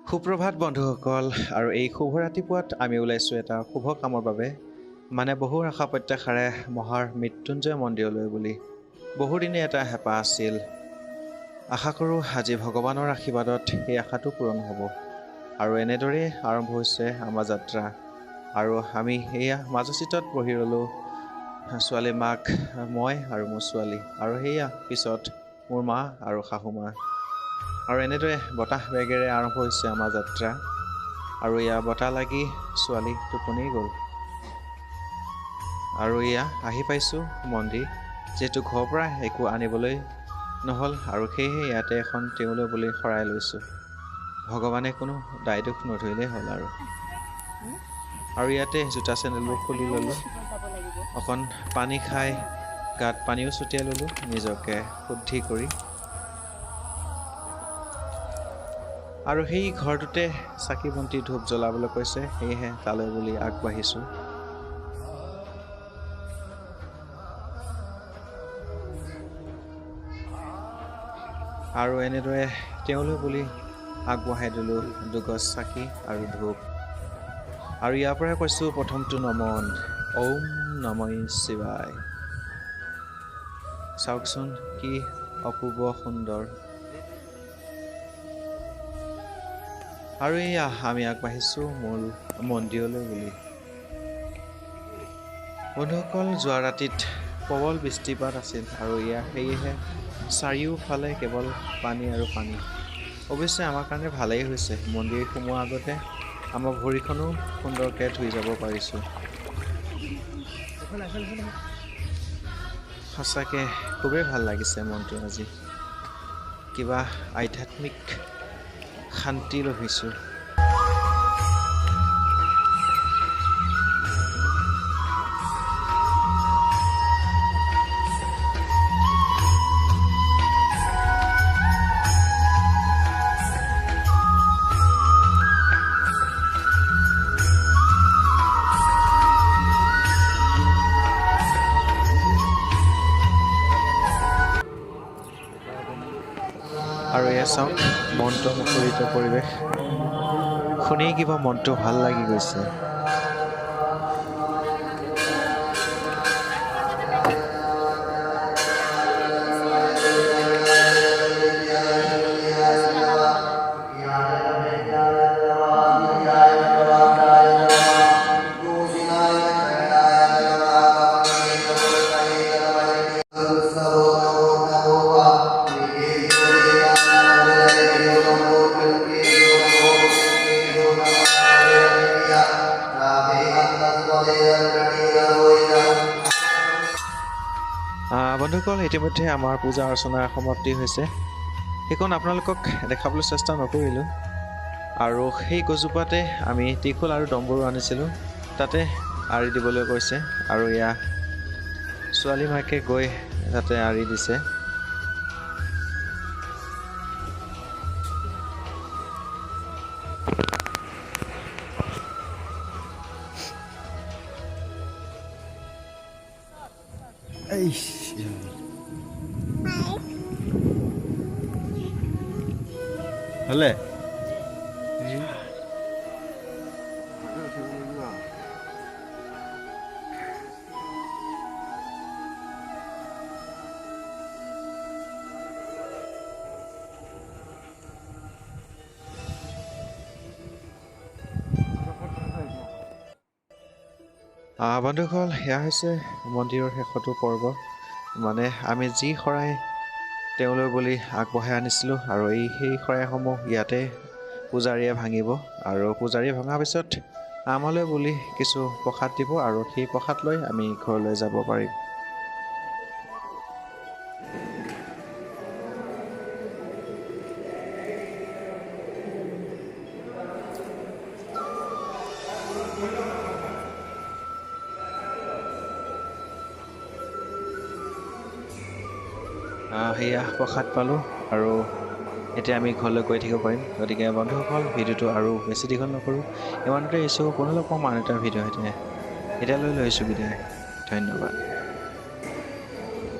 সুপ্ৰভাত বন্ধুসকল আৰু এই শুভ ৰাতিপুৱাত আমি ওলাইছোঁ এটা শুভ কামৰ বাবে মানে বহু আশা প্ৰত্যাশাৰে মহাৰ মৃত্যুঞ্জয় মন্দিৰলৈ বুলি বহুদিনে এটা হেঁপাহ আছিল। আশা কৰোঁ আজি ভগৱানৰ আশীৰ্বাদত এই আশাটো পূৰণ হ'ব আৰু এনেদৰেই আৰম্ভ হৈছে আমাৰ যাত্ৰা। আৰু আমি এয়া মাজুচিতত বহি ৰ'লোঁ, ছোৱালী মাক, মই আৰু মোৰ ছোৱালী, আৰু সেয়া পিছত মোৰ মা আৰু শাহু মা। আৰু এনেদৰে বতাহ বেগেৰে আৰম্ভ হৈছে আমাৰ যাত্ৰা। আৰু এয়া বতাহ লাগি ছোৱালী টোপনি গ'ল। আৰু এয়া আহি পাইছোঁ মন্দিৰ, যিহেতু ঘৰৰ পৰা একো আনিবলৈ নহ'ল আৰু সেয়েহে ইয়াতে এখন তেওঁলৈ বুলি শৰাই লৈছোঁ। ভগৱানে কোনো দায় দোষ নধৰিলেই হ'ল আৰু ইয়াতে জোতা চেণ্ডেলবোৰ খুলি ল'লোঁ, অকণ পানী খাই গাত পানীও ছটিয়াই ল'লোঁ নিজকে শুদ্ধি কৰি। আৰু সেই ঘৰটোতে চাকি বন্তি ধূপ জ্বলাবলৈ কৈছে, সেয়েহে তালৈ বুলি আগবাঢ়িছোঁ। আৰু এনেদৰে তেওঁলৈ বুলি আগবঢ়াই দিলোঁ দুগজ চাকি আৰু ধূপ। আৰু ইয়াৰ পৰাই কৈছোঁ প্ৰথমটো নমন, ওম নমঃ শিৱায়। চাওকচোন কি অপূৰ্ব সুন্দৰ। আৰু এয়া আমি আগবাঢ়িছোঁ মূল মন্দিৰলৈ বুলি। বন্ধুসকল, যোৱা ৰাতিত প্ৰবল বৃষ্টিপাত আছিল আৰু সেয়েহে চাৰিওফালে কেৱল পানী আৰু পানী। অৱশ্যে আমাৰ কাৰণে ভালেই হৈছে, মন্দিৰ সোমোৱাৰ আগতে আমাৰ ভৰিখনো সুন্দৰকৈ ধুই যাব পাৰিছোঁ। সঁচাকৈ খুবেই ভাল লাগিছে মনটো আজি, কিবা আধ্যাত্মিক শান্তি লভিছোঁ। আৰু এয়া চাওক মনটো মুখৰিত পৰিৱেশ, শুনি কিবা মনটো ভাল লাগি গৈছে। বন্ধুসকল, ইতিমধ্যে আমাৰ পূজা অৰ্চনাৰ সমাপ্তি হৈছে। সেইখন আপোনালোকক দেখাবলৈ চেষ্টা নকৰিলোঁ। আৰু সেই গছজোপাতে আমি ত্ৰিশূল আৰু ডম্বৰু আনিছিলোঁ, তাতে আঁৰি দিবলৈ কৈছে। আৰু এয়া ছোৱালী মাকে গৈ তাতে আঁৰি দিছে। হ'লে বন্ধুসকল, সেয়া হৈছে মন্দিৰৰ শেষতো পৰ্ব। মানে আমি যি শৰাই তেওঁলৈ বুলি আগবঢ়াই আনিছিলোঁ, আৰু সেই শৰাইসমূহ ইয়াতে পূজাৰীয়ে ভাঙিব। আৰু পূজাৰীয়ে ভঙাৰ পিছত আমালৈ বুলি কিছু প্ৰসাদ দিব, আৰু সেই প্ৰসাদ লৈ আমি ঘৰলৈ যাব পাৰিম। সেয়া প্ৰসাদ পালোঁ, আৰু এতিয়া আমি ঘৰলৈ গৈ থাকিব পাৰিম। গতিকে বন্ধুসকল, ভিডিঅ'টো আৰু বেছি দীঘল নকৰোঁ, ইমানতে এৰিছোঁ। পুনৰ লগ পাম আন এটা ভিডিঅ'ৰ সৈতে। এতিয়ালৈ লৈছোঁ বিদায়, ধন্যবাদ।